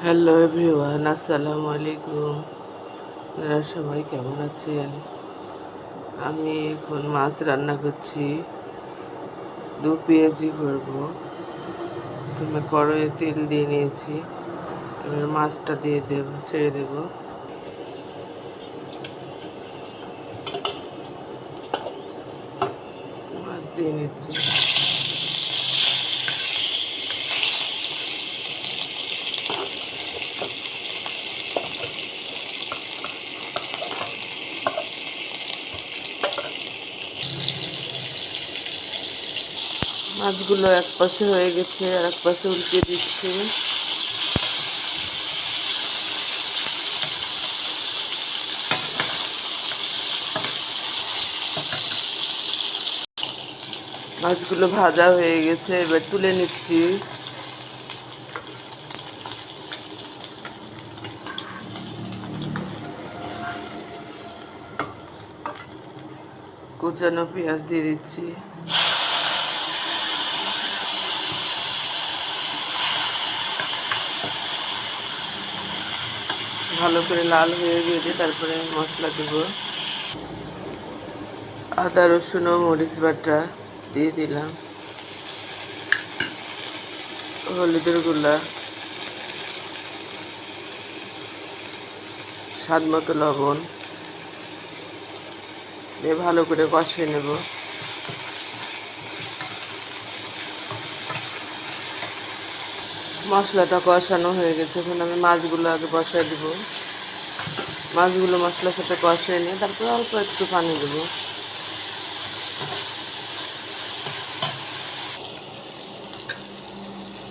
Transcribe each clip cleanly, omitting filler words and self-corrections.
Hello everyone, আসসালামু আলাইকুম। আপনারা সবাই কেমন আছেন? আমি এখন মাছ রান্না করছি, দু পেঁয়াজি করব। তুমি কড়াইয়ে তেল দিয়ে নিয়েছি, এবার মাছটা দিয়ে ছেড়ে দেব। মাছ দিয়ে নিচ্ছি। মাছগুলো এক পাশে হয়ে গেছে, আর এক পাশে উল্টে দিচ্ছি। মাছগুলো ভাজা হয়ে গেছে, এবার তুলে নিচ্ছি। কুচানো পেঁয়াজ দিয়ে দিচ্ছি। ভালো করে লাল হয়ে গেলে তারপরে মশলা দেব। আদা রসুন ও মরিচ বাটা দিয়ে দিলাম, হলুদের গুঁড়া, স্বাদ মতো লবণ দিয়ে ভালো করে কষিয়ে নেব। মশলাটা কষানো হয়ে গেছে, এখন আমি মাছগুলো আগে বসাই দেব। মাছগুলো মশলার সাথে কষিয়ে নিয়ে তারপরে অল্প একটু পানি দেব।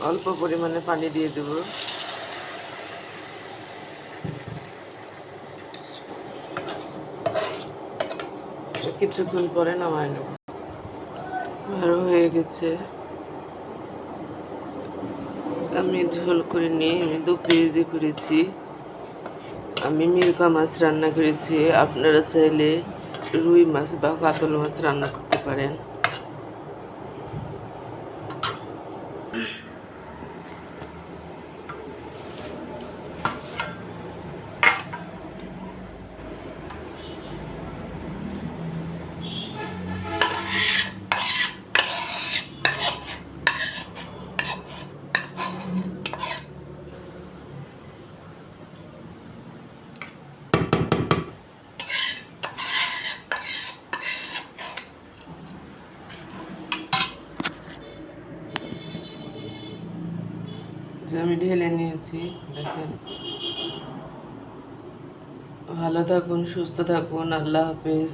অল্প পরিমাণে পানি দিয়ে দেব। কিছুক্ষণ পরে নামাই নেব। ভালো হয়ে গেছে। আমি ঝোল করে নিয়ে আমি 2 পেঁয়াজি করেছি। আমি মিরকা মাছ রান্না করেছি, আপনারা চাইলে রুই মাছ বা কাতল মাছ রান্না করতে পারেন। যে আমি ঢেলে নিয়েছি, দেখেন। ভালো থাকুন, সুস্থ থাকুন, আল্লাহ হাফেজ,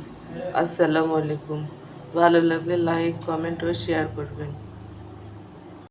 আসসালামু আলাইকুম। ভালো লাগলে লাইক, কমেন্ট ও শেয়ার করবেন।